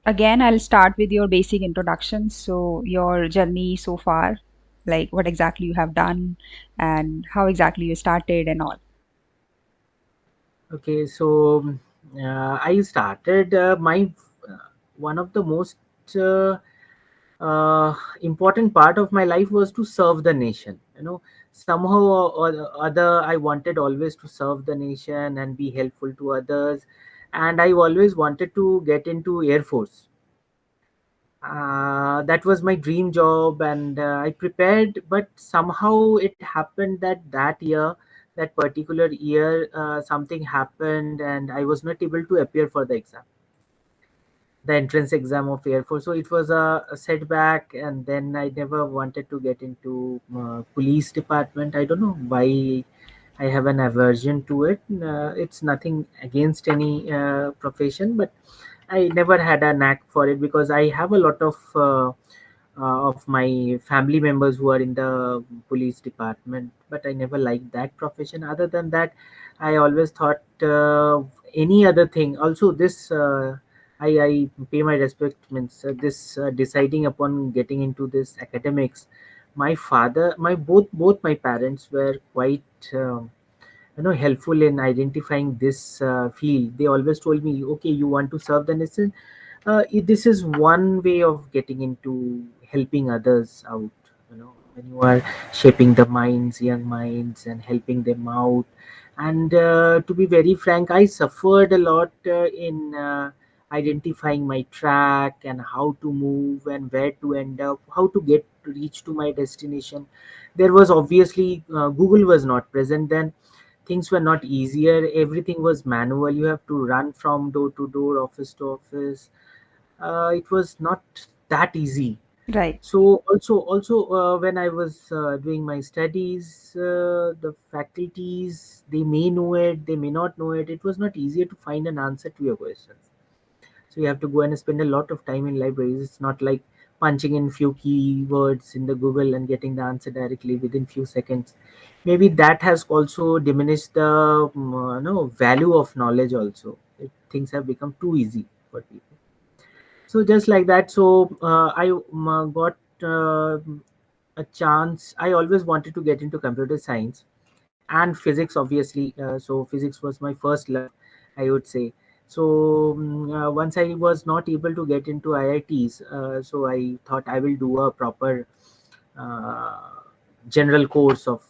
Again, I'll start with your basic introduction. So, your journey so far, like what exactly you have done and how exactly you started and all. Okay, so I started my one of the most uh, uh, important part of my life was to serve the nation. Somehow or other, I wanted always to serve the nation and be helpful to others, and I always wanted to get into Air Force. That was my dream job, and I prepared, but somehow it happened that particular year, something happened and I was not able to appear for the entrance exam of Air Force. So it was a setback, and then I never wanted to get into police department. I don't know why I have an aversion to it. It's nothing against any profession, but I never had a knack for it because I have a lot of my family members who are in the police department, but I never liked that profession. Other than that, I always thought any other thing. Also, this I pay my respect. Means this deciding upon getting into this academics. My father, both my parents were quite. Helpful in identifying this field. They always told me, okay, you want to serve the nation, this is one way of getting into helping others out. When you are shaping the minds, young minds, and helping them out. And to be very frank, I suffered a lot in identifying my track and how to move and where to end up, how to get to reach to my destination. There was obviously Google was not present then. Things were not easier. Everything was manual. You have to run from door to door, office to office. It was not that easy. Right. So also when I was doing my studies, the faculties, they may know it, they may not know it. It was not easier to find an answer to your questions. So you have to go and spend a lot of time in libraries. It's not like punching in few keywords in the Google and getting the answer directly within few seconds. Maybe that has also diminished the value of knowledge also. Things have become too easy for people. So just like that, so I got a chance. I always wanted to get into computer science and physics, obviously. So physics was my first love, I would say. So once I was not able to get into IITs, so I thought I will do a proper uh, general course of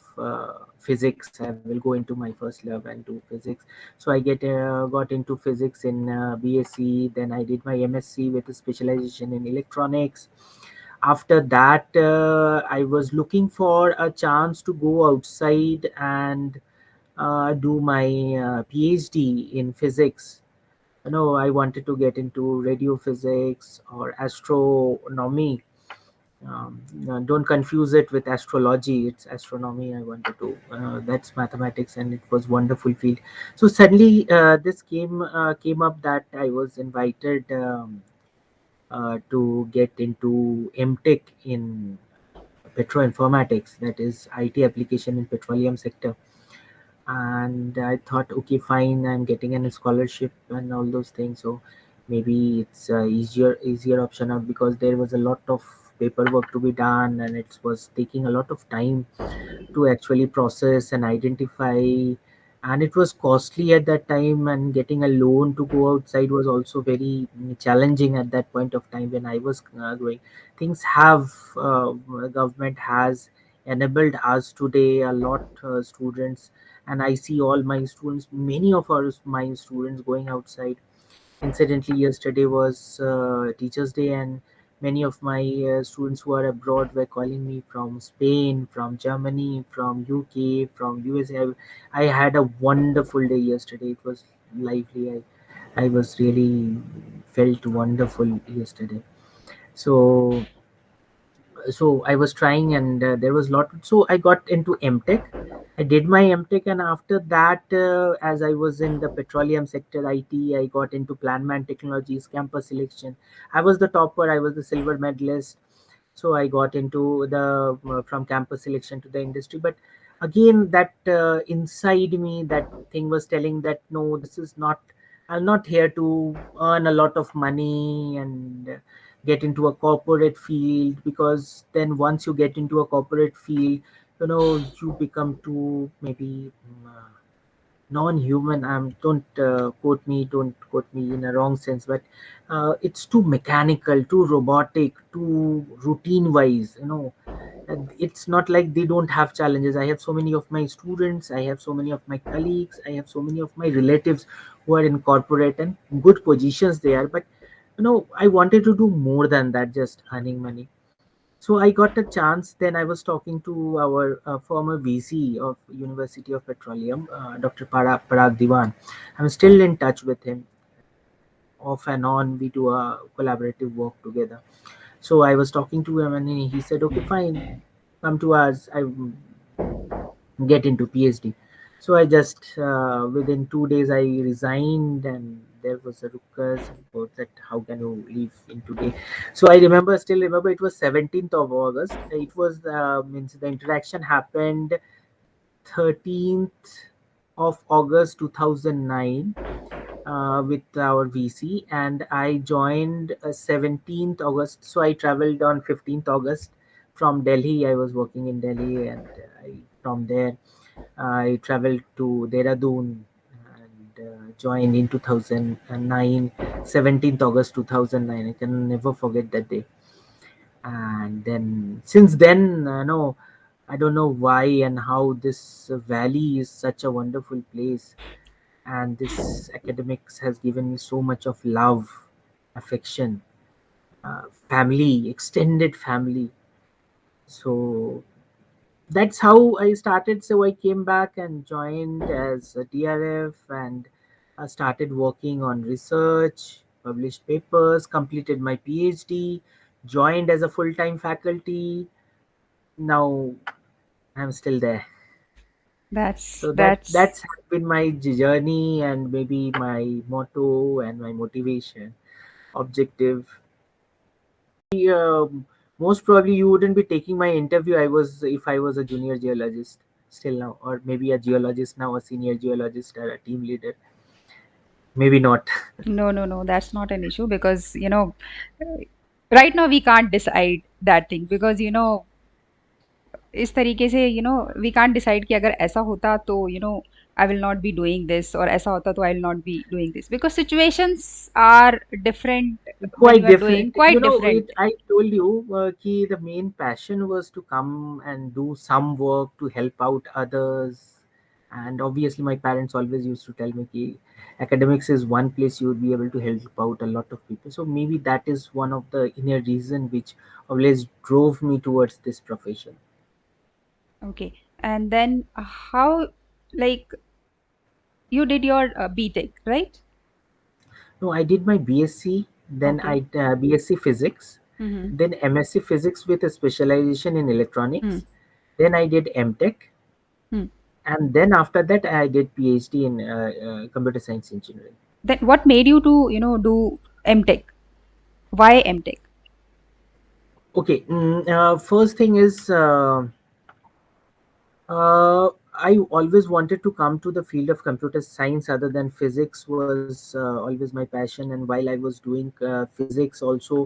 physics. I will go into my first love and do physics. So I got into physics in BSc. Then I did my MSc with a specialization in electronics. After that, I was looking for a chance to go outside and do my PhD in physics. I wanted to get into radio physics or astronomy. Don't confuse it with astrology. It's astronomy. I wanted to. That's mathematics, and it was wonderful field. So suddenly, this came up that I was invited to get into MTech in petroinformatics, that is IT application in petroleum sector. And I thought, okay, fine, I'm getting a scholarship and all those things, so maybe it's a easier option out, because there was a lot of paperwork to be done and it was taking a lot of time to actually process and identify, and it was costly at that time, and getting a loan to go outside was also very challenging at that point of time when I was growing. Things have Government has enabled us today a lot, students, and I see all my students, many of my students going outside. Incidentally, yesterday was Teachers' Day, and many of my students who are abroad were calling me from Spain, from Germany, from UK, from USA. I had a wonderful day yesterday. It was lively. I was really felt wonderful yesterday. So I was trying, and there was lot. So I got into MTech. I did my MTech, and after that, as I was in the petroleum sector IT, I got into Planman Technologies campus selection. I was the topper. I was the silver medalist. So I got into the from campus selection to the industry. But again, that inside me, that thing was telling that no, this is not I'm not here to earn a lot of money and get into a corporate field, because then once you get into a corporate field, you become too maybe non-human. Don't quote me in a wrong sense, but it's too mechanical, too robotic, too routine wise. And it's not like they don't have challenges. I have so many of my students, I have so many of my colleagues, I have so many of my relatives who are in corporate and good positions they are. But I wanted to do more than that, just earning money. So I got a chance. Then I was talking to our former VC of University of Petroleum, Dr. Parag Diwan. I'm still in touch with him. Off and on, we do a collaborative work together. So I was talking to him, and he said, "Okay, fine, come to us. I get into PhD." So I just within 2 days I resigned, and there was a ruckus about that. How can you leave in today? So I still remember, it was 17th of August. It was means the interaction happened 13th of August 2009 with our VC, and I joined 17th August. So I traveled on 15th August from Delhi. I was working in Delhi, and from there I traveled to Dehradun and joined in 2009, 17th August 2009. I can never forget that day. And then, since then, no, I don't know why and how this valley is such a wonderful place. And this academics has given me so much of love, affection, family, extended family. So that's how I started. So I came back and joined as a DRF, and I started working on research, published papers, completed my PhD, joined as a full-time faculty. Now I'm still there. That's So that's that's been my journey, and maybe my motto and my motivation, objective. Most probably you wouldn't be taking my interview. I was if I was a junior geologist still now, or maybe a geologist now, a senior geologist, or a team leader. Maybe not. no, no, no, that's not an issue because, right now we can't decide that thing because, इस तरीके से we can't decide कि अगर ऐसा होता तो I will not be doing this और ऐसा होता तो I will not be doing this because situations are different when Quite you are doing different. Quite different. I told you the main passion was to come and do some work to help out others. And obviously, my parents always used to tell me ki academics is one place you would be able to help out a lot of people. So maybe that is one of the inner reason which always drove me towards this profession. Okay, and then how, like, you did your BTech, right? No, I did my BSc, then Okay. I BSc Physics, Mm-hmm. then MSc Physics with a specialization in Hmm. electronics. Then I did MTech, Hmm. and then after that I did PhD in computer science engineering. Then what made you to do MTech? Why MTech? Okay, first thing is I always wanted to come to the field of computer science other than physics was always my passion. And while I was doing physics also,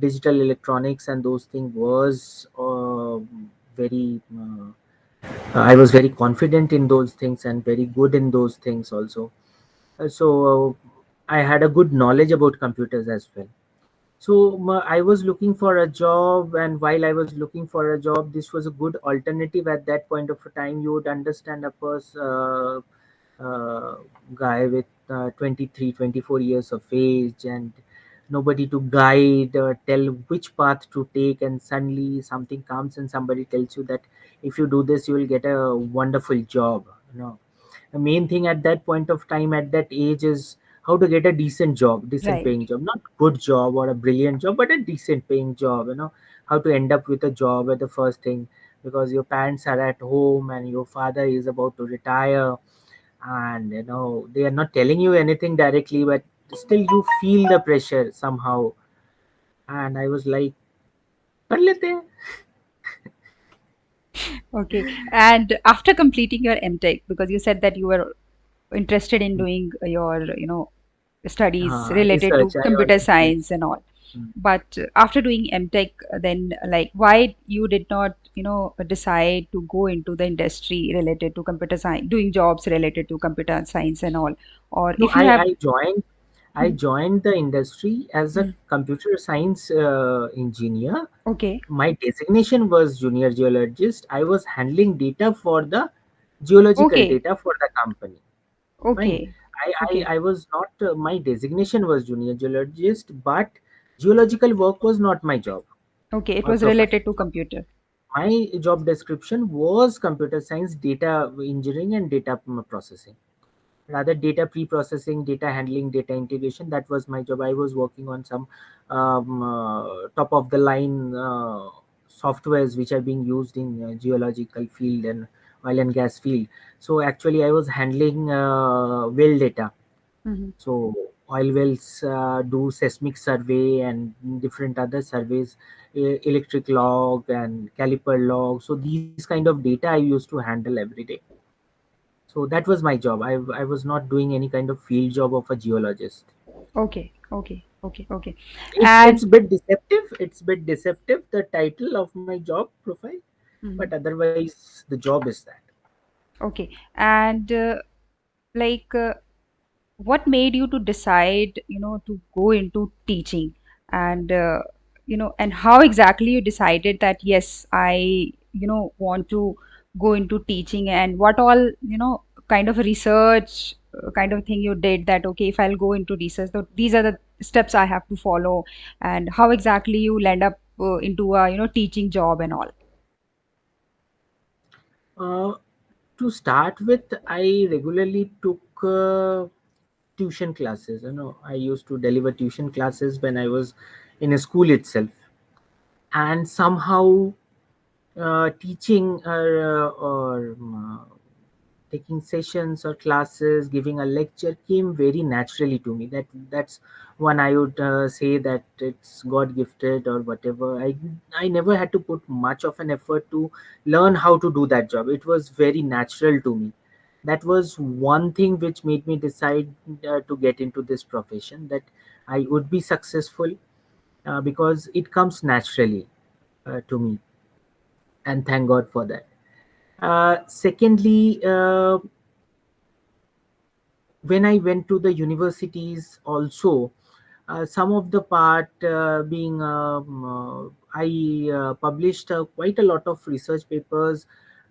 digital electronics and those things was very I was very confident in those things and very good in those things also. So I had a good knowledge about computers as well. So I was looking for a job, and while I was looking for a job, this was a good alternative at that point of time. You would understand a person, guy with 23, 24 years of age, and nobody to guide or tell which path to take, and suddenly something comes and somebody tells you that if you do this, you will get a wonderful job. The main thing at that point of time, at that age, is how to get a decent job, decent Right. paying job, not good job or a brilliant job, but a decent paying job. How to end up with a job at the first thing, because your parents are at home and your father is about to retire, and they are not telling you anything directly, but still you feel the pressure somehow. And I was like, "Kar lete hain." Okay. And after completing your MTech, because you said that you were interested in doing your, studies related research. to I computer also yes. science and all. Mm. But after doing MTech, then like why you did not, decide to go into the industry related to computer science, doing jobs related to computer science and all, or No, if you have. I joined the industry as a Mhm. computer science engineer. Okay, My designation was junior geologist. I was handling data for the geological okay, data for the company. Fine. okay, okay, I was not, my designation was junior geologist, but geological work was not my job okay. It or was profile. related to computer. My job description was computer science, data engineering, and data processing. Rather, data pre-processing, data handling, data integration. That was my job. I was working on some top of the line softwares which are being used in geological field and oil and gas field. So actually, I was handling well data. Hmm. So oil wells do seismic survey and different other surveys, electric log and caliper log. So these kind of data I used to handle every day. So that was my job. I was not doing any kind of field job of a geologist. Okay, okay, okay, okay. It's And bit deceptive. It's bit deceptive, the title of my job profile, but mhm, otherwise the job is that. okay, and like. What made you to decide, to go into teaching, and and how exactly you decided that yes, I want to go into teaching, and what all kind of research kind of thing you did, that okay, if I'll go into research, these are the steps I have to follow, and how exactly you land up into a teaching job and all. Uh, to start with, I regularly took tuition classes. I used to deliver tuition classes when I was in a school itself, and somehow teaching or taking sessions or classes, giving a lecture came very naturally to me. That's one I would say that it's God gifted or whatever. I never had to put much of an effort to learn how to do that job. It was very natural to me. That was one thing which made me decide to get into this profession, that I would be successful because it comes naturally to me, and thank God for that. Secondly, when I went to the universities also, some of the part being I published quite a lot of research papers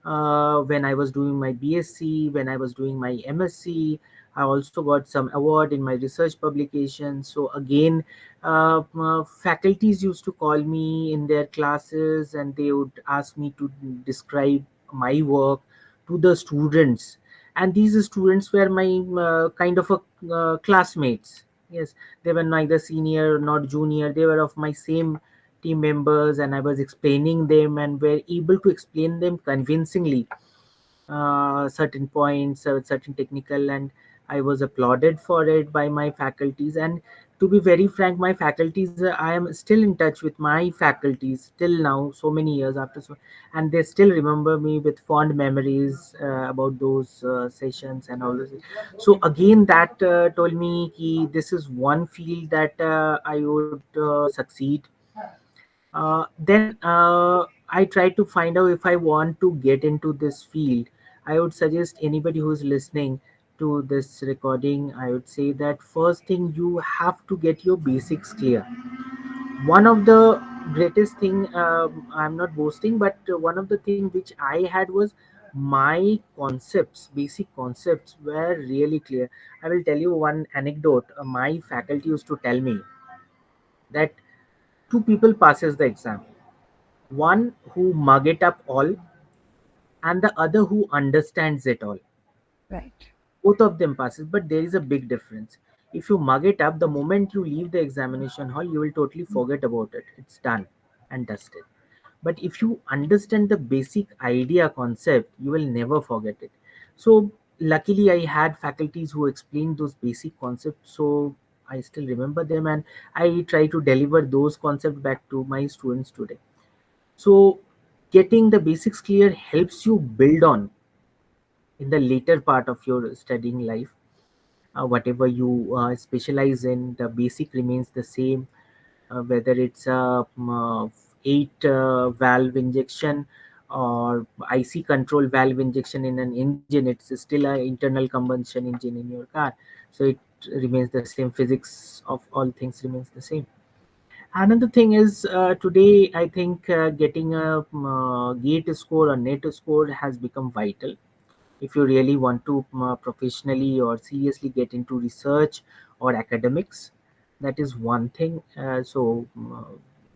when I was doing my BSc, when I was doing my MSc. I also got some award in my research publication. So again, faculties used to call me in their classes and they would ask me to describe my work to the students, and these students were my kind of a classmates. Yes, they were neither senior nor junior, they were of my same team members, and I was explaining them and were able to explain them convincingly certain points, certain technical, and I was applauded for it by my faculties. And to be very frank, my faculties, I am still in touch with my faculties till now, so many years after. So, and they still remember me with fond memories about those sessions and all this. So again, that told me ki this is one field that I would succeed. Then I try to find out if I want to get into this field. I would suggest anybody who's listening to this recording, I would say that first thing, you have to get your basics clear. One of the greatest thing, I'm not boasting, but one of the thing which I had was my concepts, basic concepts were really clear. I will tell you one anecdote. My faculty used to tell me that two people passes the exam, one who mug it up all and the other who understands it all. Right, Both of them passes, but there is a big difference. If you mug it up, the moment you leave the examination hall, you will totally forget about it. It's done and dusted. But if you understand the basic idea concept, you will never forget it. So luckily I had faculties who explained those basic concepts, so I still remember them, and I try to deliver those concepts back to my students today. So getting the basics clear helps you build on in the later part of your studying life. Whatever you specialize in, the basic remains the same. Whether it's a 8 valve injection or IC control valve injection in an engine, it's still an internal combustion engine in your car. So it remains the same. Physics of all things remains the same. Another thing is, today I think getting a gate score or net score has become vital if you really want to professionally or seriously get into research or academics. That is one thing.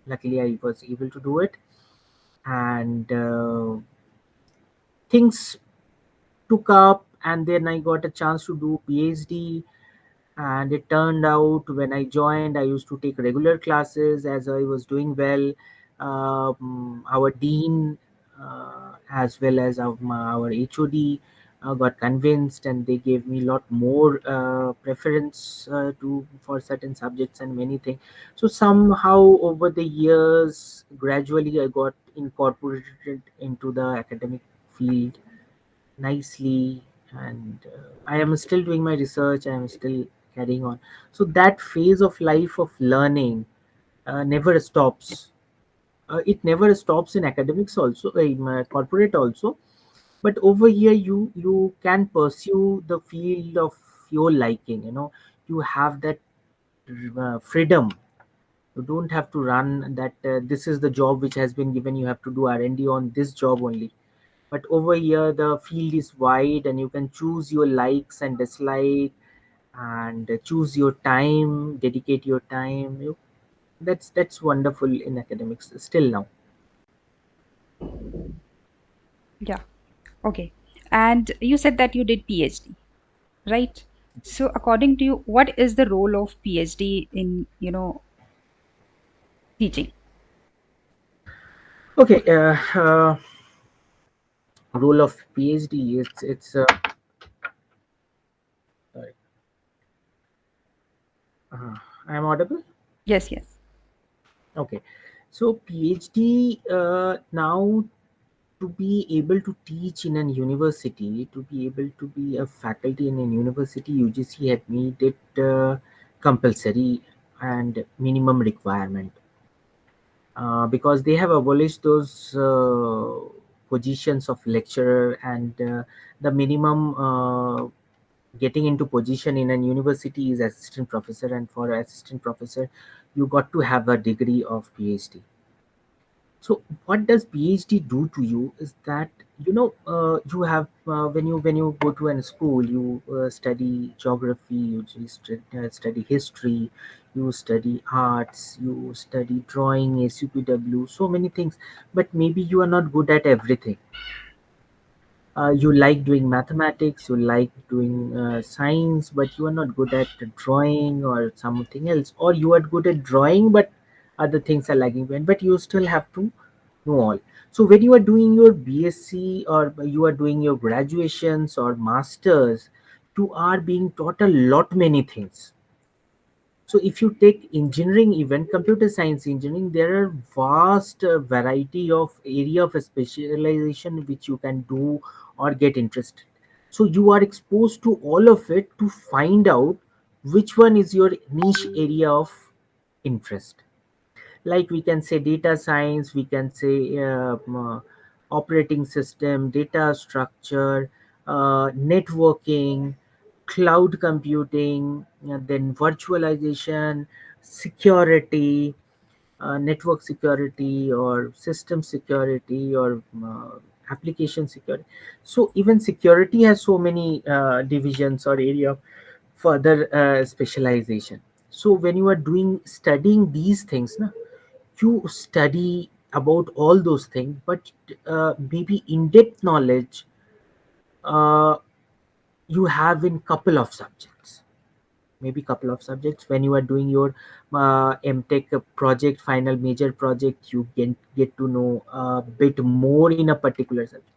Luckily I was able to do it, and things took up, and then I got a chance to do PhD. And it turned out, when I joined, I used to take regular classes as I was doing well. Our dean, as well as our HOD, got convinced, and they gave me a lot more preference to for certain subjects and many things. So somehow over the years, gradually I got incorporated into the academic field nicely, and I am still doing my research. I am still carrying on. So that phase of life of learning never stops. It never stops in academics also, in corporate also. But over here, you can pursue the field of your liking. You have that freedom. You don't have to run that. This is the job which has been given. You have to do R&D on this job only. But over here the field is wide, and you can choose your likes and dislike, and choose your time, dedicate your time. That's wonderful in academics still now. Yeah. Okay. And you said that you did PhD, right? So according to you, what is the role of PhD in, teaching? Okay. Role of PhD, it's sorry. uh, I am audible. Yes, yes. Okay. So PhD, now, to be able to teach in an university, to be able to be a faculty in a university, UGC had made it compulsory and minimum requirement, because they have abolished those positions of lecturer, and the minimum getting into position in an university is assistant professor, and for assistant professor you got to have a degree of PhD. So what does PhD do to you is that, you have, when you go to an school, you study geography, you study history, you study arts, you study drawing, SUPW, so many things. But maybe you are not good at everything. You like doing mathematics, you like doing science, but you are not good at drawing or something else, or you are good at drawing, but other things are lagging behind, but you still have to know all. So when you are doing your BSc, or you are doing your graduations or masters, you are being taught a lot many things. So if you take engineering, even computer science engineering, there are vast variety of area of specialization which you can do or get interested. So you are exposed to all of it to find out which one is your niche area of interest. Like we can say data science, we can say operating system, data structure, networking, cloud computing, then virtualization, security, network security, or system security, or application security. So even security has so many divisions or area of further specialization. So when you are doing studying these things, na, you study about all those things, but maybe in-depth knowledge uh, you have in couple of subjects, maybe couple of subjects. When you are doing your MTech project, final major project, you get to know a bit more in a particular subject.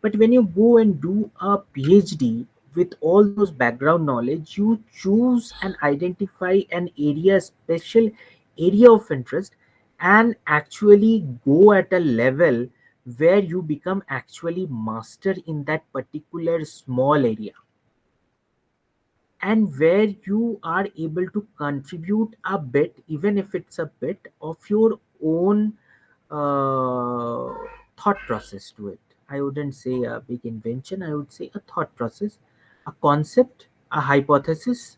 But when you go and do a PhD with all those background knowledge, you choose and identify an area, special area of interest, and actually go at a level where you become actually master in that particular small area. and where you are able to contribute a bit, even if it's a bit of your own uh, thought process to it. I wouldn't say a big invention, I would say a thought process, a concept, a hypothesis.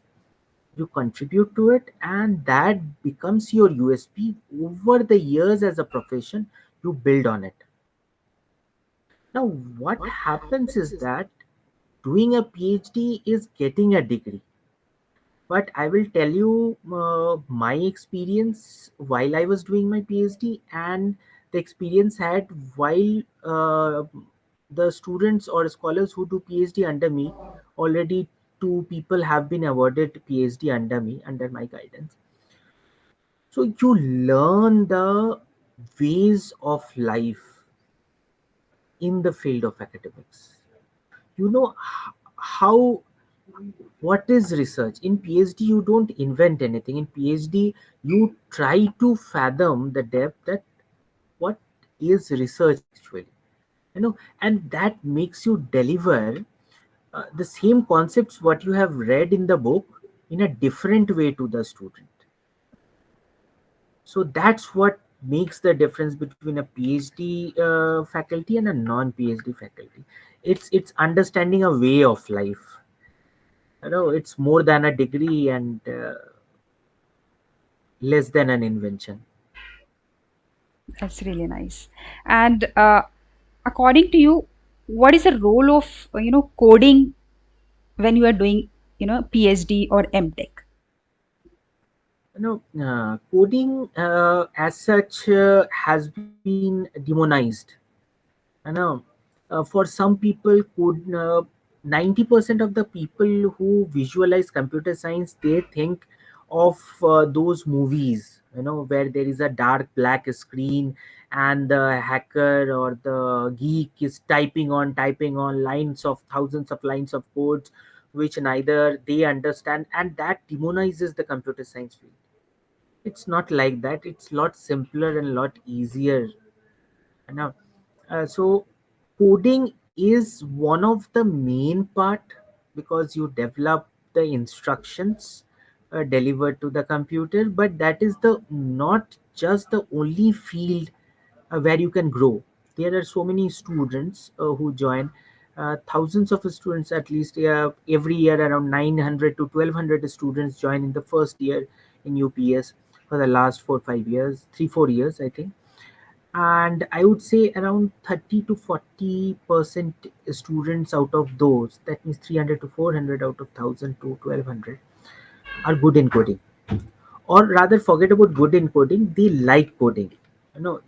You contribute to it, and that becomes your USP. Over the years as a profession, you build on it. Now, what happens is that doing a PhD is getting a degree. But I will tell you my experience while I was doing my PhD, and the experience had while the students or scholars who do PhD under me. Already two people have been awarded PhD under me, under my guidance. So you learn the ways of life in the field of academics. You know how, what is research. In PhD you don't invent anything. In PhD you try to fathom the depth that what is research actually, and that makes you deliver the same concepts what you have read in the book in a different way to the student. So that's what makes the difference between a PhD faculty and a non-PhD faculty. It's understanding a way of life. It's more than a degree and less than an invention. That's really nice. And according to you, what is the role of coding when you are doing PhD or MTech? Coding as such has been demonized. For some people, could 90% of the people who visualize computer science, they think of those movies, where there is a dark black screen and the hacker or the geek is typing on lines of thousands of lines of codes which neither they understand, and that demonizes the computer science field. It's not like that. It's a lot simpler and a lot easier. Now, so coding is one of the main part, because you develop the instructions delivered to the computer, but that is the not just the only field where you can grow. There are so many students who join, thousands of students at least every year. Around 900 to 1200 students join in the first year in UPS for the last 4 5 years, 3 4 years, I think. And I would say around 30 to 40% students out of those, that means 300 to 400 out of 1000 to 1200, are good in coding. Or rather, forget about good in coding, they like coding.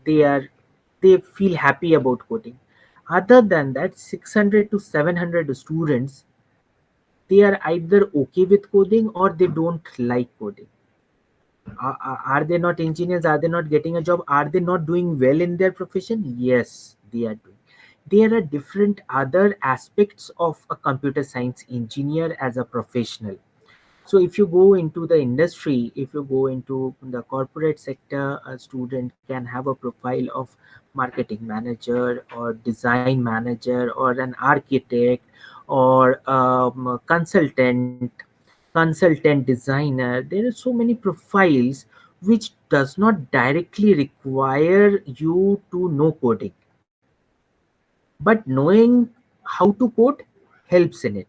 They feel happy about coding. Other than that, 600 to 700 students, they are either okay with coding or they don't like coding. Are they not engineers? Are they not getting a job? Are they not doing well in their profession? Yes, they are doing. There are different other aspects of a computer science engineer as a professional. So if you go into the industry, if you go into the corporate sector, a student can have a profile of marketing manager or design manager or an architect or consultant designer. There are so many profiles which does not directly require you to know coding, but knowing how to code helps in it.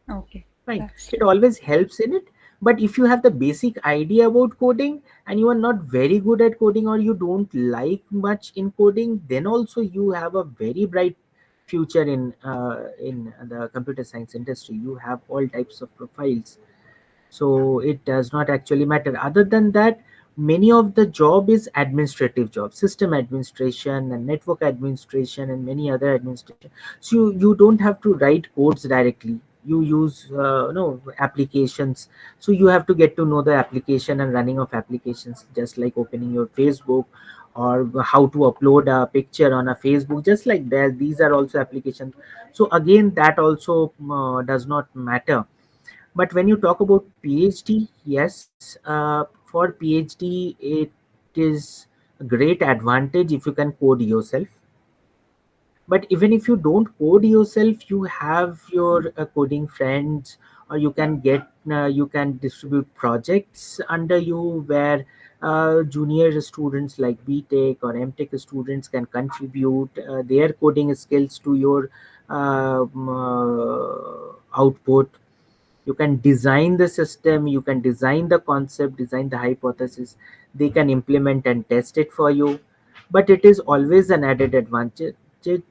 Okay, Right. that's It really always helps in it. But if you have the basic idea about coding and you are not very good at coding or you don't like much in coding, then also you have a very bright future in the computer science industry. You have all types of profiles, so it does not actually matter. Other than that, many of the job is administrative jobs, system administration and network administration and many other administration. So you don't have to write codes directly. You use applications. So you have to get to know the application and running of applications, just like opening your Facebook, or how to upload a picture on a Facebook, just like that. These are also applications. So again, that also does not matter. But when you talk about PhD, yes, for PhD, it is a great advantage if you can code yourself. But even if you don't code yourself, you have your coding friends, or you can distribute projects under you where junior students like BTech or MTech students can contribute their coding skills to your output. You can design the system, you can design the concept, design the hypothesis. They can implement and test it for you. But it is always an added advantage.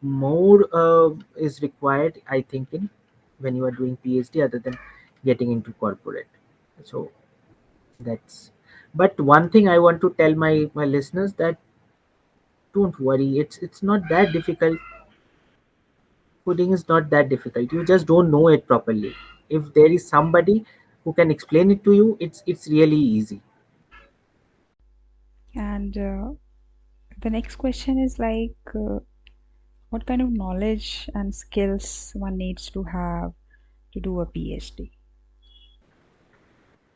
More is required, I think, in when you are doing PhD, other than getting into corporate. So that's, but one thing I want to tell my listeners, that don't worry, it's not that difficult. Coding is not that difficult. You just don't know it properly. If there is somebody who can explain it to you, it's really easy. And the next question is like, what kind of knowledge and skills one needs to have to do a PhD?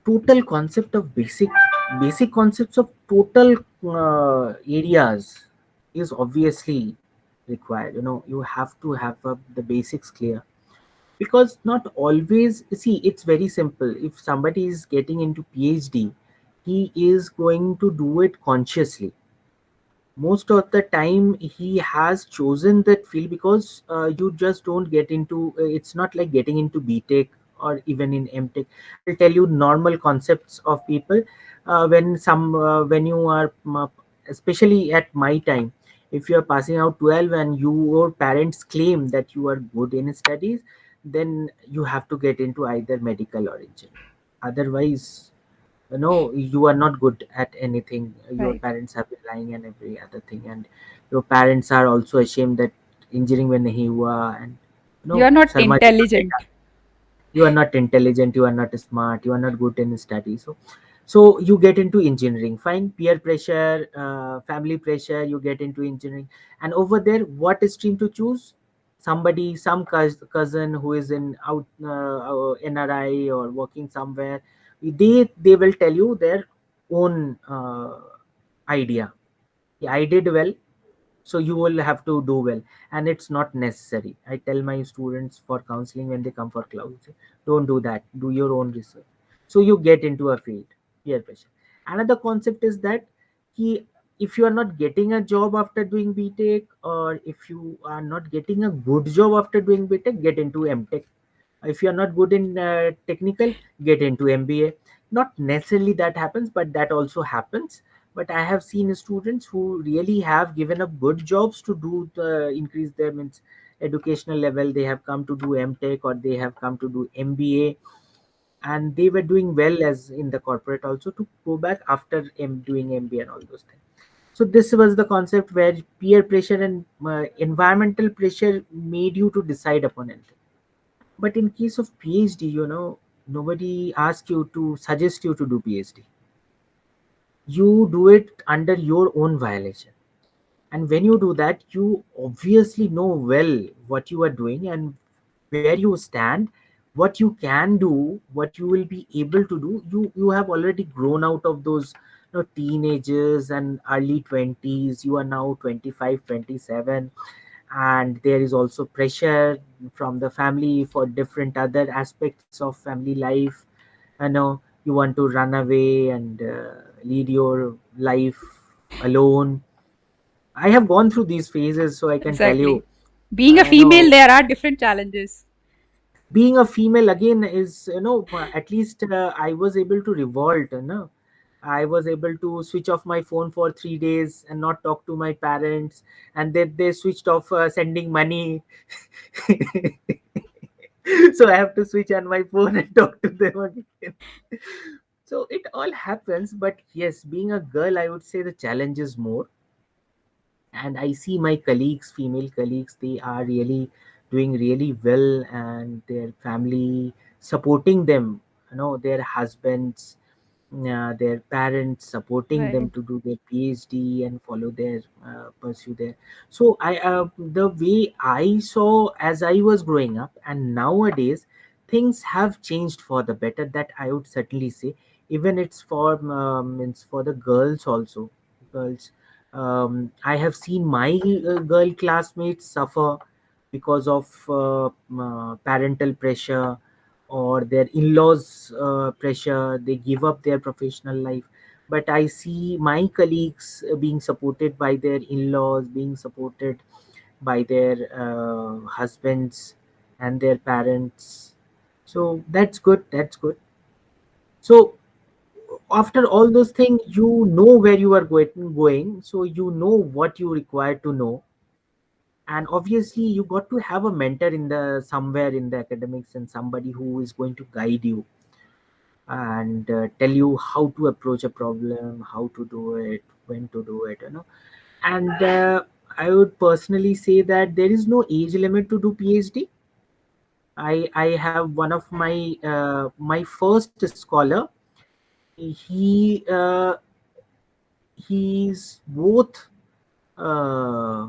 Total concept of basic concepts of total areas is obviously required. You have to have the basics clear, because not always, see, it's very simple. If somebody is getting into PhD, he is going to do it consciously. Most of the time he has chosen that field, because you just don't get into it's not like getting into BTech or even in MTech. I'll tell you normal concepts of people. When you are especially at my time, if you are passing out 12 and your parents claim that you are good in studies, then you have to get into either medical or engineering. Otherwise, you are not good at anything. Your Right. parents have been lying and every other thing, and your parents are also ashamed that engineering when nahi hua, and You are not sarma ji ko intelligent. dekha. You are not intelligent, you are not smart, you are not good in study. So you get into engineering, fine. Peer pressure, family pressure, you get into engineering. And over there, what stream to choose? Some cousin who is in out NRI or working somewhere, they will tell you their own idea. Yeah, I did well, so you will have to do well. And it's not necessary. I tell my students for counseling when they come for classes, don't do that, do your own research. So you get into a field. Peer pressure. Another concept is that he, if you are not getting a job after doing BTech, or if you are not getting a good job after doing BTech, get into MTech. If you are not good in technical, get into MBA. Not necessarily that happens, but that also happens. But I have seen students who really have given up good jobs to do increase their means educational level. They have come to do MTech, or they have come to do MBA, and they were doing well as in the corporate also, to go back after doing MBA and all those things. So this was the concept where peer pressure and environmental pressure made you to decide upon anything. But in case of PhD, nobody asks you to suggest you to do PhD. You do it under your own violation. And when you do that, you obviously know well what you are doing and where you stand, what you can do, what you will be able to do. You have already grown out of those teenagers and early 20s. You are now 25, 27, and there is also pressure from the family for different other aspects of family life. You want to run away and lead your life alone. I have gone through these phases, so I can tell you. Exactly. Being a I female, know there are different challenges. being a female again is, at least I was able to revolt. I was able to switch off my phone for 3 days and not talk to my parents, and then they switched off sending money. So I have to switch on my phone and talk to them again. So it all happens, but yes, being a girl, I would say the challenge is more. And I see my colleagues, female colleagues, they are really doing really well, and their family supporting them, their husbands, their parents supporting them Right. to do their PhD and follow their pursue their. So the way I saw as I was growing up, and nowadays things have changed for the better, that I would certainly say. Even it's for means for the girls also. Girls, I have seen my girl classmates suffer because of parental pressure, or their in-laws pressure, they give up their professional life. But I see my colleagues being supported by their in-laws, being supported by their husbands and their parents. So that's good, that's good. So after all those things, you know where you are going, so you know what you require to know. And obviously you got to have a mentor in the somewhere in the academics, and somebody who is going to guide you and tell you how to approach a problem, how to do it, when to do it, you know. And I would personally say that there is no age limit to do PhD. I have one of my first scholar. He uh, he's both uh,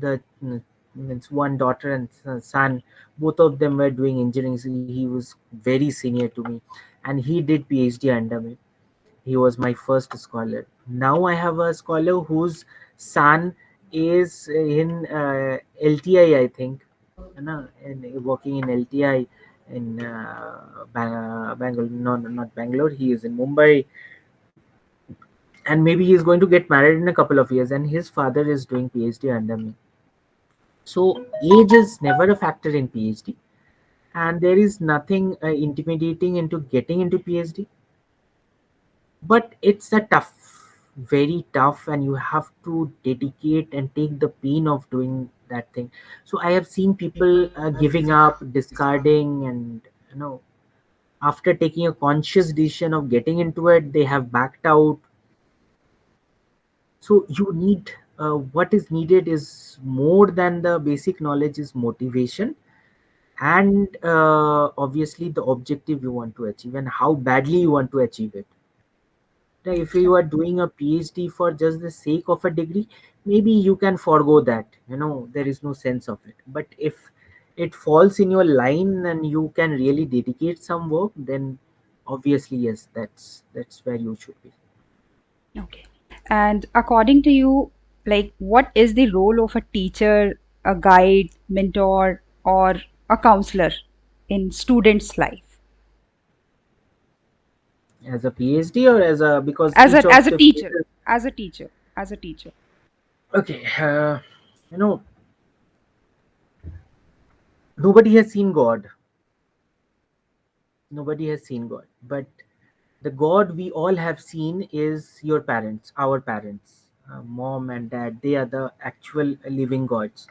the means one daughter and son, both of them were doing engineering. So he was very senior to me, and he did PhD under me. He was my first scholar. Now I have a scholar whose son is in LTI, I think, you know, and working in LTI in Bangalore. No, no, not Bangalore. He is in Mumbai, and maybe he is going to get married in a couple of years. And his father is doing PhD under me. So age is never a factor in PhD, and there is nothing intimidating into getting into PhD. But it's a tough, very tough, and you have to dedicate and take the pain of doing that thing. So I have seen people giving up, discarding, and you know, after taking a conscious decision of getting into it, they have backed out. So you need what is needed is more than the basic knowledge, is motivation, and obviously the objective you want to achieve and how badly you want to achieve it. Now, if you are doing a PhD for just the sake of a degree, maybe you can forego that. You know, there is no sense of it. But if it falls in your line and you can really dedicate some work, then obviously yes, that's where you should be. Okay. And according to you, like, what is the role of a teacher, a guide, mentor, or a counselor in students' life? As a PhD or as a, because each As of a the teacher, phases. as a teacher, as a teacher. Okay, you know, nobody has seen God. Nobody has seen God, but the God we all have seen is your parents, our parents, mom and dad. They are the actual living gods.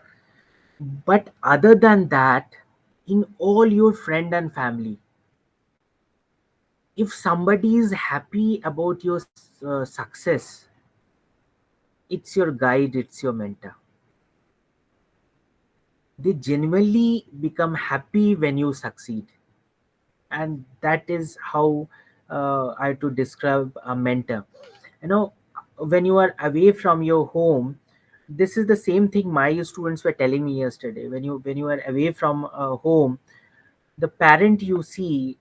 But other than that, in all your friend and family, if somebody is happy about your success, it's your guide, it's your mentor. They genuinely become happy when you succeed, and that is how I have to describe a mentor. You know, when you are away from your home, this is the same thing my students were telling me yesterday. When you are away from home, the parent you see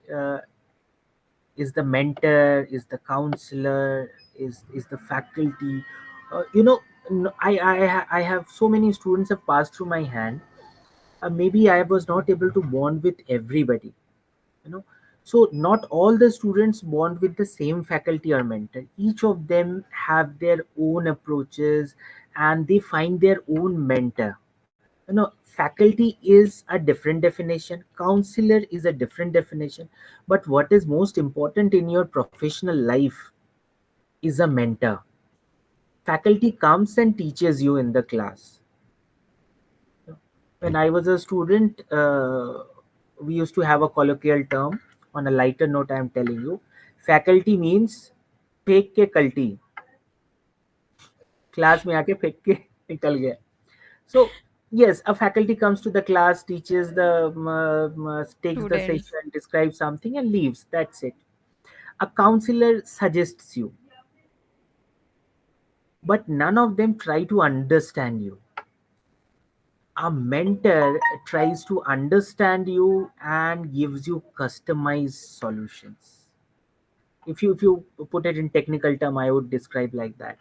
is the mentor, is the counselor, is the faculty. You know, I have so many students have passed through my hand. Maybe I was not able to bond with everybody, you know. So not all the students bond with the same faculty or mentor. Each of them have their own approaches, and they find their own mentor. You know, faculty is a different definition, counselor is a different definition, but what is most important in your professional life is a mentor. Faculty comes and teaches you in the class. When I was a student, we used to have a colloquial term. On a lighter note, I am telling you, faculty means फेंक के कल्टी, class में आके फेंक के निकल गया. So yes, a faculty comes to the class, teaches the takes the Students. session, describes something, and leaves. That's it. A counselor suggests you, but none of them try to understand you. A mentor tries to understand you and gives you customized solutions. If you put it in technical term, I would describe like that.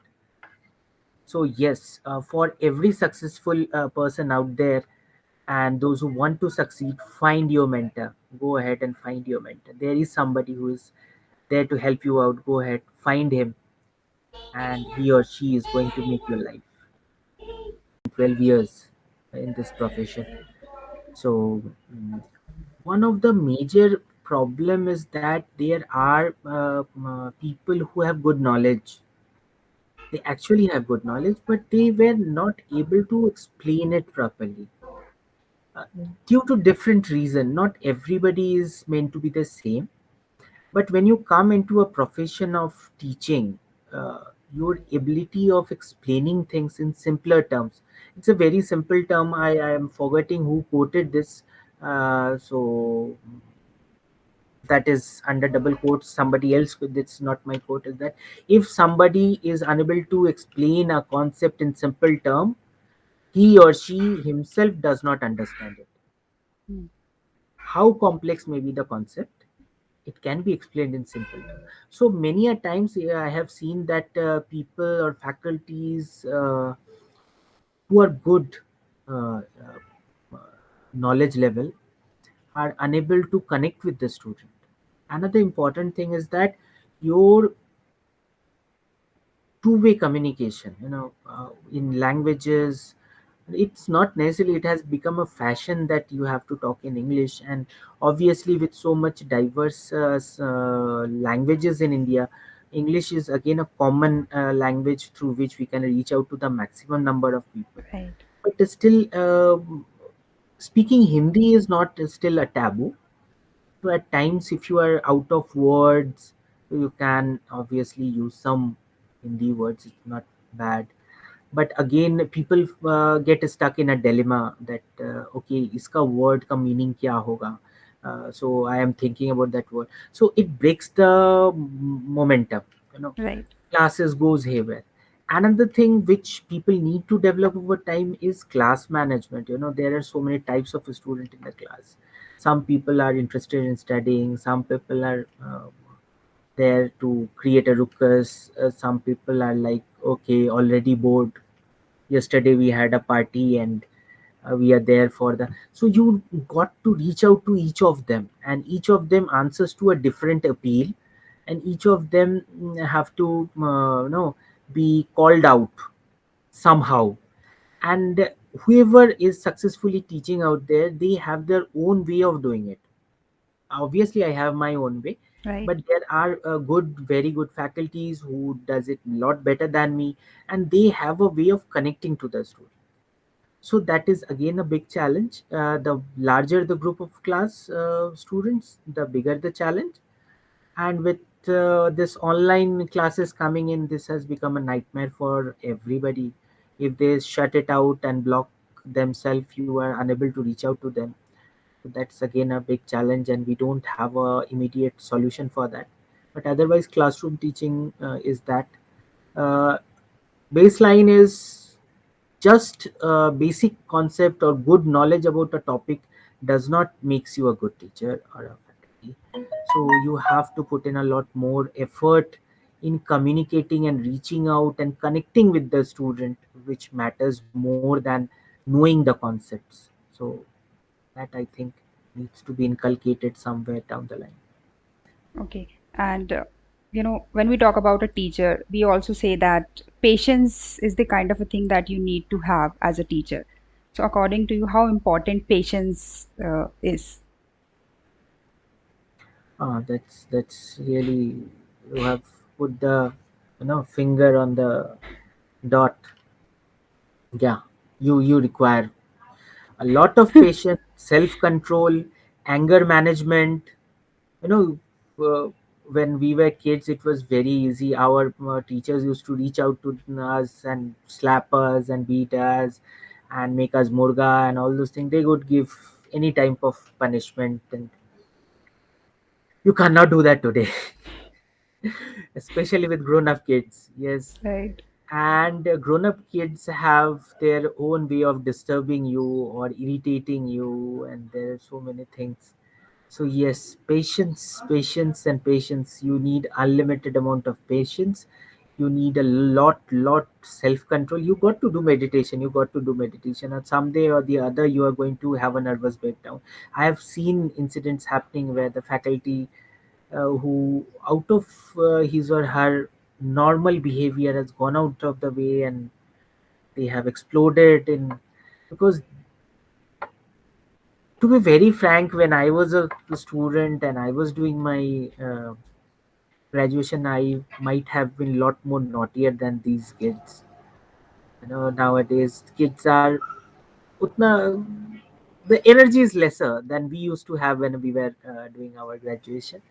So yes, for every successful person out there, and those who want to succeed, find your mentor. Go ahead and find your mentor. There is somebody who is there to help you out. Go ahead, find him, and he or she is going to make your life 12 years in this profession. So one of the major problem is that there are people who have good knowledge. They actually have good knowledge, but they were not able to explain it properly, uh, due to different reason. Not everybody is meant to be the same, but when you come into a profession of teaching, your ability of explaining things in simpler terms, it's a very simple term. I am forgetting who quoted this. So that is under double quotes. Somebody else, it's not my quote, is that if somebody is unable to explain a concept in simple term, he or she himself does not understand it. Hmm. How complex may be the concept, it can be explained in simple terms. So many a times, I have seen that people or faculties who are good uh, knowledge level are unable to connect with the student. Another important thing is that your two-way communication, in languages, it's not necessarily, it has become a fashion that you have to talk in English. And obviously with so much diverse languages in India, English is again a common language through which we can reach out to the maximum number of people. Right. But still, speaking Hindi is not still a taboo. So at times, if you are out of words, you can obviously use some Hindi words. It's not bad. But again, people get stuck in a dilemma that okay, iska word ka meaning kya hoga? So I am thinking about that word. So it breaks the momentum. You know, Right. classes goes haywire. Another thing which people need to develop over time is class management. There are so many types of a student in the class. Some people are interested in studying, some people are there to create a ruckus, some people are like, okay, already bored, yesterday we had a party and we are there for the. So you got to reach out to each of them, and each of them answers to a different appeal, and each of them have to be called out somehow. And whoever is successfully teaching out there, they have their own way of doing it. Obviously, I have my own way, Right. but there are very good faculties who does it a lot better than me, and they have a way of connecting to the student. So that is again a big challenge. The larger the group of class students, the bigger the challenge. And with this online classes coming in, this has become a nightmare for everybody. If they shut it out and block themselves, you are unable to reach out to them. So that's again a big challenge, and we don't have a immediate solution for that. But otherwise, classroom teaching is that uh, baseline is just a basic concept or good knowledge about a topic does not makes you a good teacher or a faculty. So you have to put in a lot more effort in communicating and reaching out and connecting with the student, which matters more than knowing the concepts. So that, I think, needs to be inculcated somewhere down the line. Okay. And when we talk about a teacher, we also say that patience is the kind of a thing that you need to have as a teacher. So, according to you, how important patience is? That's really, you have put the finger on the dot. Yeah, you require a lot of patience, self control, anger management. you know uh, when we were kids, it was very easy. Our teachers used to reach out to us and slap us and beat us and make us murga and all those things. They would give any type of punishment, and you cannot do that today. Especially with grown up kids. Yes. Right. And grown up kids have their own way of disturbing you or irritating you, and there are so many things. So yes, patience, patience, and patience. You need unlimited amount of patience. you need a lot self control. You got to do meditation, you got to do meditation, and someday or the other you are going to have a nervous breakdown. I have seen incidents happening where the faculty, who out of his or her normal behavior has gone out of the way, and they have exploded in, because, to be very frank, when I was a student and I was doing my graduation, I might have been a lot more naughtier than these kids. Nowadays kids are utna, the energy is lesser than we used to have when we were doing our graduation.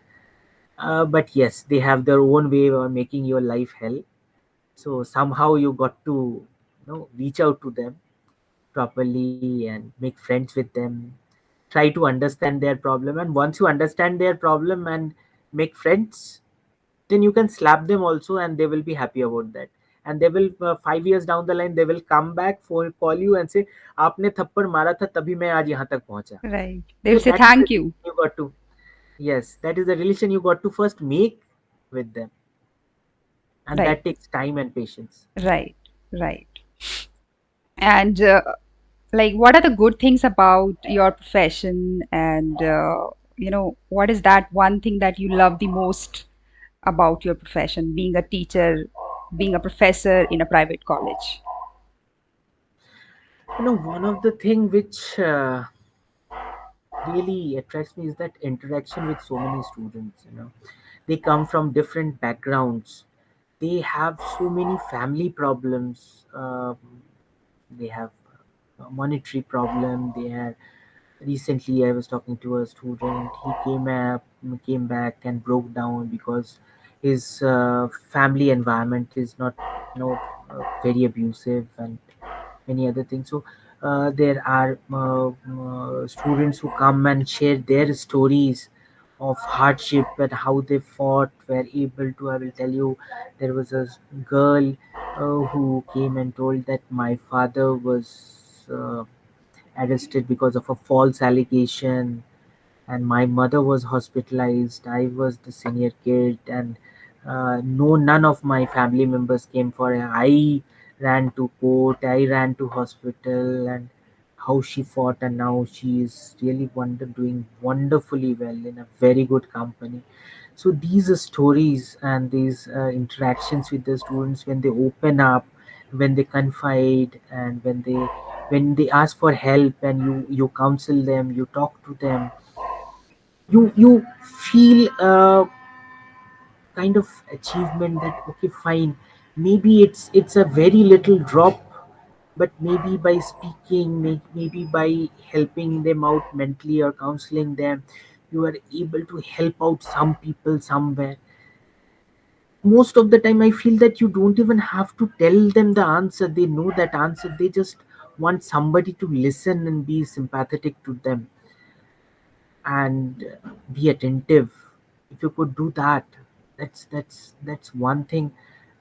But yes, they have their own way of making your life hell. So somehow you got to, reach out to them properly and make friends with them. Try to understand their problem, and once you understand their problem and make friends, then you can slap them also, and they will be happy about that. And they will, 5 years down the line, they will come back, phone call you and say, आपने थप्पड़ मारा था तभी मैं आज यहाँ तक पहुंचा. Right. They So will say that is the thank you. relation you got to, yes, that is the relation you got to first make with them, and Right. that takes time and patience. Right. Right. And like, what are the good things about your profession? And what is that one thing that you love the most about your profession, being a teacher, being a professor in a private college? One of the thing which really attracts me is that interaction with so many students. They come from different backgrounds, they have so many family problems, they have a monetary problem. They had, recently I was talking to a student, he came back and broke down because his family environment is not, very abusive, and many other things. So there are students who come and share their stories of hardship and how they fought, were able to. I will tell you, there was a girl who came and told that my father was arrested because of a false allegation, and my mother was hospitalized. I was the senior kid, and no, none of my family members came for her. I ran to court, I ran to hospital, and how she fought, and now she is really doing wonderfully well in a very good company. So these stories and these interactions with the students, when they open up, when they confide, and when they ask for help, and you counsel them, you talk to them, you feel a kind of achievement that, okay, fine, maybe it's a very little drop, but maybe by speaking, maybe by helping them out mentally or counseling them, you are able to help out some people somewhere. Most of the time I feel that you don't even have to tell them the answer, they know that answer, they just want somebody to listen and be sympathetic to them, and be attentive. If you could do that, that's one thing.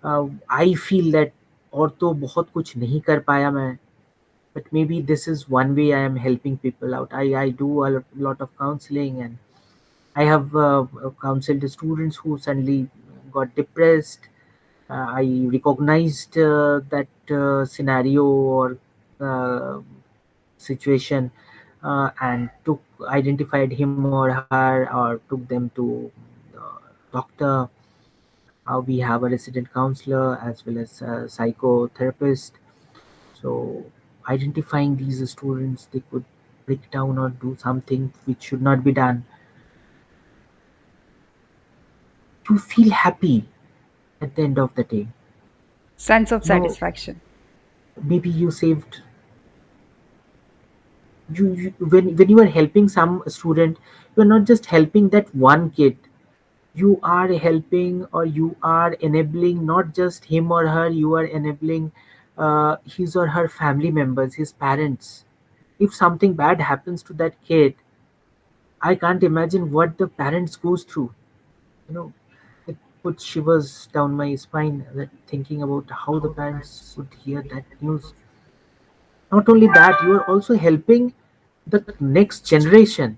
I feel that, और तो बहुत कुछ नहीं कर पाया मैं, but maybe this is one way I am helping people out. I do a lot of counseling, and I have counseled students who suddenly got depressed. I recognized that scenario or uh, situation, and took identified him or her, or took them to the doctor. We have a resident counselor as well as a psychotherapist. So identifying these students, they could break down or do something which should not be done, you feel happy at the end of the day. Sense of No, satisfaction. maybe you saved, when you are helping some student, you are not just helping that one kid, you are helping, or you are enabling not just him or her, you are enabling his or her family members, his parents. If something bad happens to that kid, I can't imagine what the parents goes through. you know it puts shivers down my spine, that thinking about how the parents would hear that news. Not only that, you are also helping the next generation,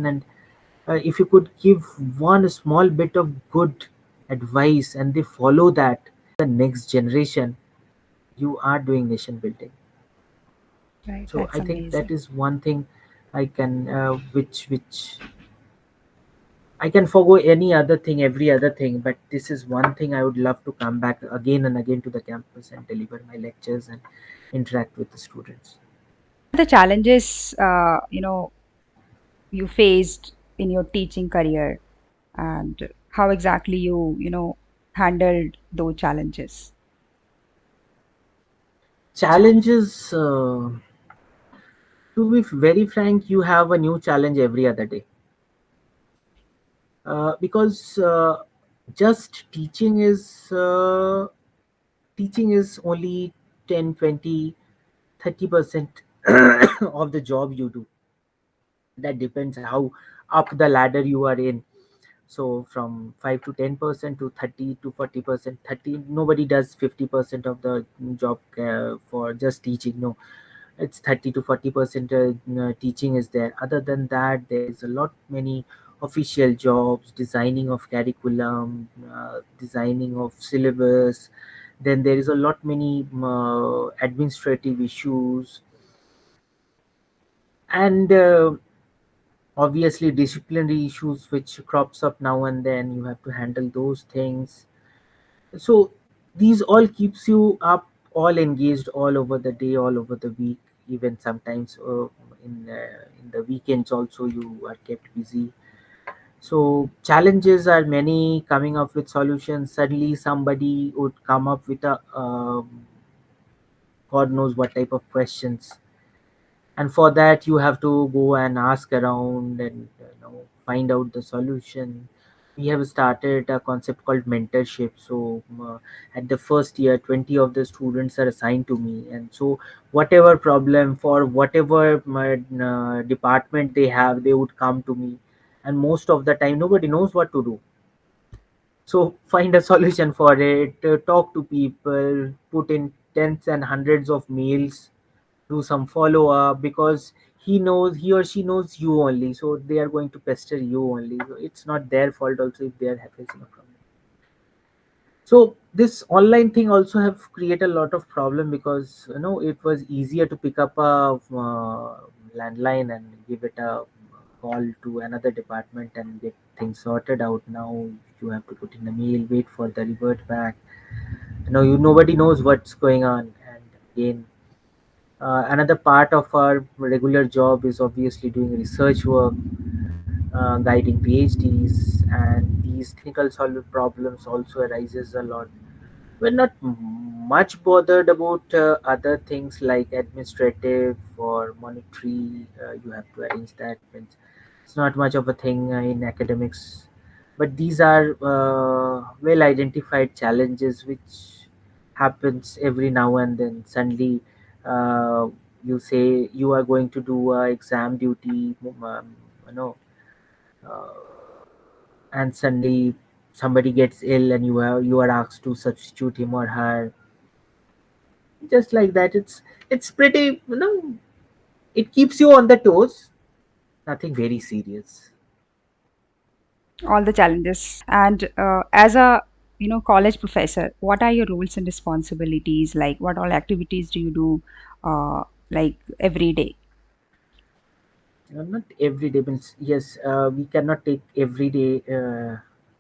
and if you could give one small bit of good advice and they follow that, the next generation, you are doing nation building. Right, So that's I think that amazing. is one thing I can which I can forgo any other thing, every other thing, but this is one thing I would love to come back again and again to the campus and deliver my lectures and interact with the students. What are the challenges you faced in your teaching career, and how exactly you handled those challenges? Challenges, to be very frank, you have a new challenge every other day. Because just teaching is only 10, 20, 30% of the job you do. That depends how up the ladder you are in. So from 5 to 10% to 30 to 40%. 30, nobody does 50% of the job for just teaching. No, it's 30 to 40% teaching is there. Other than that, there is a lot many official jobs, designing of curriculum, designing of syllabus. Then there is a lot many administrative issues, and obviously disciplinary issues which crops up now and then. You have to handle those things. So these all keeps you up, all engaged, all over the day, all over the week, even sometimes in the weekends also you are kept busy. So challenges are many, coming up with solutions. Suddenly somebody would come up with a god knows what type of questions, and for that you have to go and ask around and find out the solution. We have started a concept called mentorship. So at the first year, 20 of the students are assigned to me, and so whatever problem for whatever department they have, they would come to me. And most of the time nobody knows what to do, so find a solution for it. Talk to people, put in tens and hundreds of mails, do some follow up, because he or she knows you only, so they are going to pester you only. So it's not their fault also if they are facing a problem. So this online thing also have created a lot of problem, because it was easier to pick up a landline and give it a call to another department and get things sorted out. Now you have to put in a mail, wait for the revert back. Nobody knows what's going on. And again, another part of our regular job is obviously doing research work, guiding PhDs, and these technical solved problems also arises a lot. We're not much bothered about other things like administrative or monetary. You have to arrange that. It's not much of a thing in academics, but these are well identified challenges which happens every now and then. Suddenly, uh, you say you are going to do a exam duty, you know, uh, and suddenly somebody gets ill and you are asked to substitute him or her, just like that. It's pretty, it keeps you on the toes. Nothing very serious. All the challenges. And as a college professor, what are your roles and responsibilities? Like, what all activities do you do, like every day? Not every day means, yes, we cannot take every day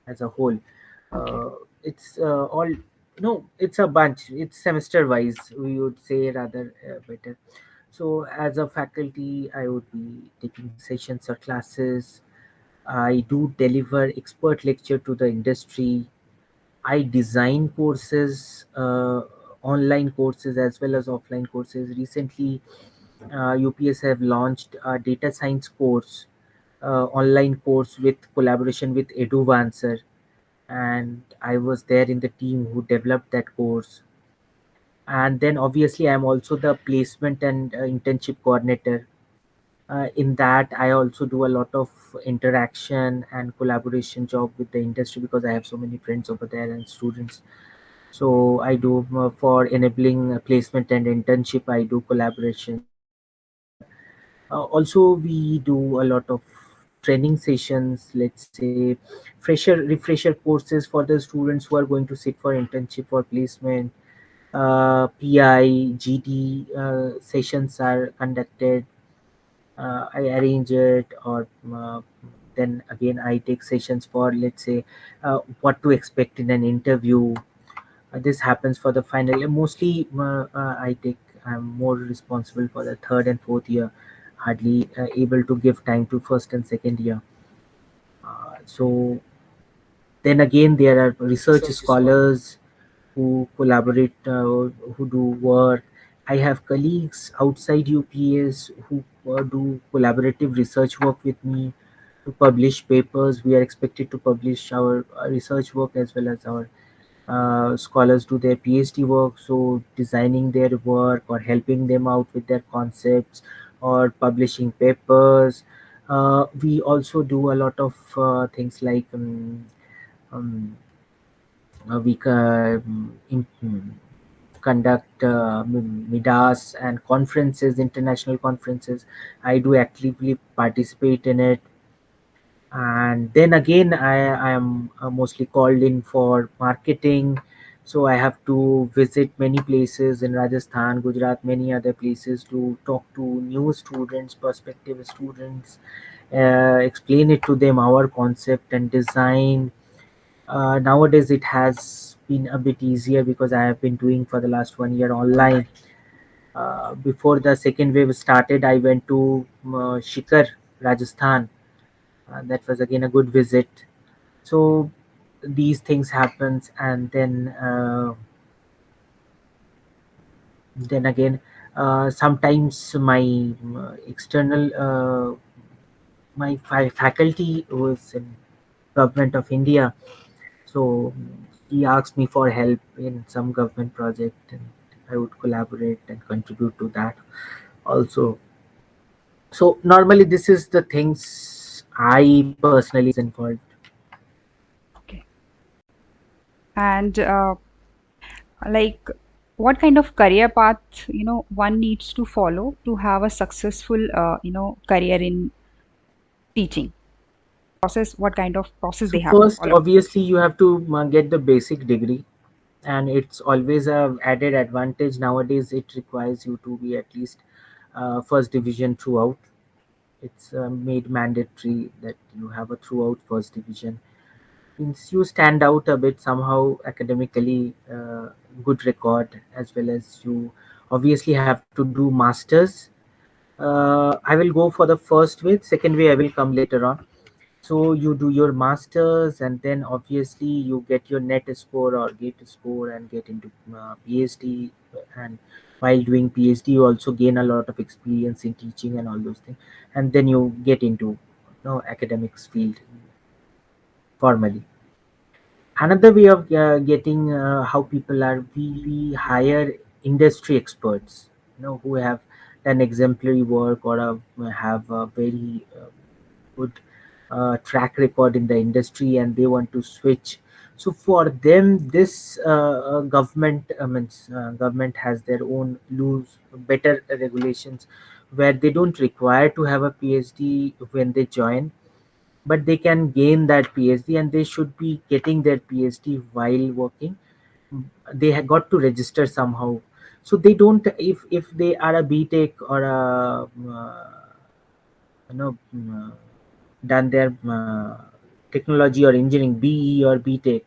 as a whole. Okay. uh, it's all, no, it's a bunch, it's semester wise, we would say, rather better. So as a faculty I would be taking sessions or classes. I do deliver expert lecture to the industry. I design courses, online courses as well as offline courses. Recently, UPS have launched a data science course, online course with collaboration with EduVancer, and I was there in the team who developed that course. And then obviously, I'm also the placement and internship coordinator. In that, I also do a lot of interaction and collaboration job with the industry, because I have so many friends over there and students. So I do for enabling placement and internship, I do collaboration. Also we do a lot of training sessions, let's say refresher courses for the students who are going to sit for internship or placement. PI, GD sessions are conducted. I arrange it, or then again I take sessions for, let's say, what to expect in an interview. This happens for the final year. Mostly, I'm more responsible for the third and fourth year. Hardly able to give time to first and second year. So then again, there are research scholars who collaborate, who do work. I have colleagues outside UPS who do collaborative research work with me to publish papers. We are expected to publish our research work as well as our scholars do their PhD work. So designing their work or helping them out with their concepts or publishing papers. We also do a lot of things like um, conduct MIDAS and conferences, international conferences. I do actively participate in it. And then again, I am mostly called in for marketing. So I have to visit many places in Rajasthan, Gujarat, many other places to talk to new students, prospective students, explain it to them our concept and design. Nowadays, it has been a bit easier because I have been doing for the last 1 year online. Before the second wave started, I went to Shikar, Rajasthan. That was again a good visit. So these things happens, and then again, sometimes my external faculty was in government of India. So he asked me for help in some government project, and I would collaborate and contribute to that also. So normally, this is the things I personally is involved. Okay. And like, what kind of career path, one needs to follow to have a successful, career in teaching? Process, what kind of process So they have to first, follow? obviously, you have to get the basic degree, and it's always a added advantage nowadays. It requires you to be at least first division throughout. It's made mandatory that you have a throughout first division. Means you stand out a bit somehow academically, good record, as well as you obviously have to do masters. I will go for the first way. Second way I will come later on. So you do your masters, and then obviously you get your net score or gate score and get into PhD. And while doing PhD, you also gain a lot of experience in teaching and all those things. And then you get into academics field formally. Another way of getting how people are, we hire industry experts, who have done exemplary work or have a very good track record in the industry, and they want to switch. So for them, this government has their own loose better regulations, where they don't require to have a PhD when they join, but they can gain that PhD, and they should be getting their PhD while working. They have got to register somehow. So they don't, if they are a BTech or a you know done their technology or engineering BE or BTech,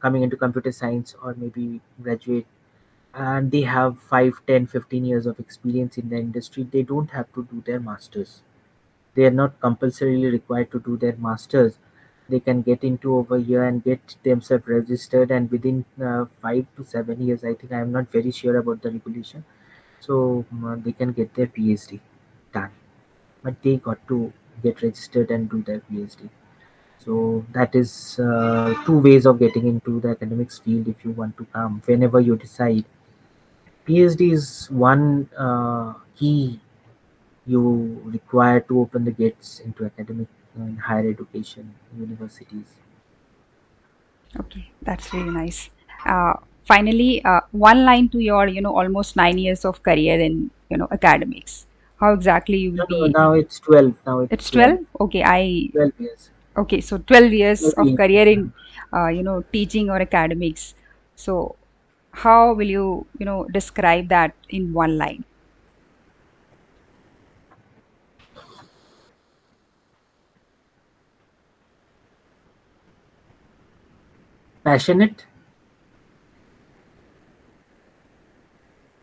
coming into computer science, or maybe graduate, and they have 5, 10, 15 years of experience in the industry, they don't have to do their masters. They are not compulsorily required to do their masters. They can get into over here and get themselves registered, and within 5 to 7 years, I think, I am not very sure about the regulation. So they can get their PhD done, but they got to get registered and do their PhD. So that is two ways of getting into the academics field if you want to come whenever you decide. PhD is one key you require to open the gates into academic and higher education universities. Okay, that's really nice. Uh, Finally, one line to your, almost 9 years of career in, academics. How exactly you will No, no, be? now it's 12. Now it's It's 12. 12. Okay, I 12 years. okay. So 12 years 12 of years. career in teaching or academics. So how will you describe that in one line? Passionate?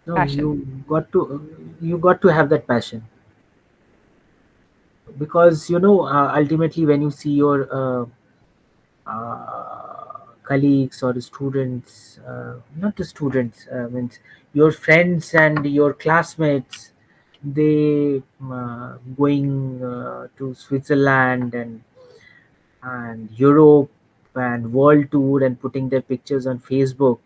No, Passion, you got to have that passion, because ultimately when you see your colleagues or students, not the students, means your friends and your classmates, they going to Switzerland and Europe and world tour and putting their pictures on Facebook,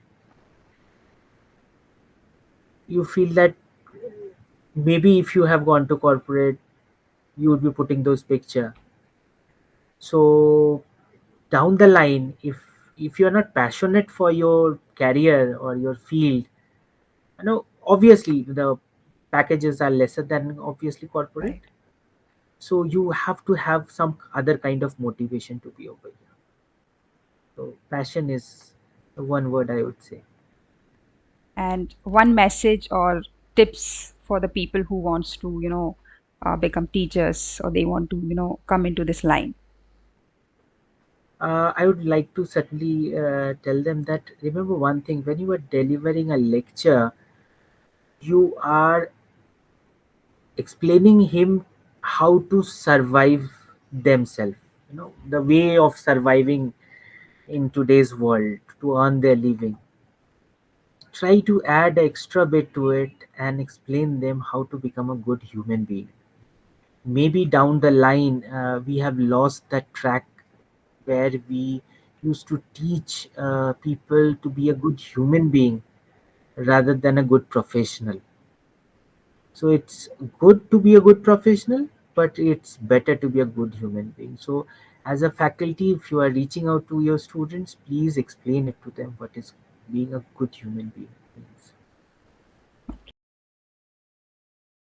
you feel that maybe if you have gone to corporate, you would be putting those picture. So down the line, if you're not passionate for your career or your field, obviously the packages are lesser than obviously corporate. right? So you have to have some other kind of motivation to be over here. So passion is the one word I would say. And one message or tips for the people who wants to become teachers, or they want to come into this line. I would like to certainly tell them that remember one thing: when you are delivering a lecture, you are explaining him how to survive themselves. The way of surviving in today's world to earn their living. Try to add extra bit to it and explain them how to become a good human being. Maybe down the line, we have lost that track where we used to teach people to be a good human being rather than a good professional. So it's good to be a good professional, but it's better to be a good human being. So as a faculty, if you are reaching out to your students, please explain it to them what is being a good human being.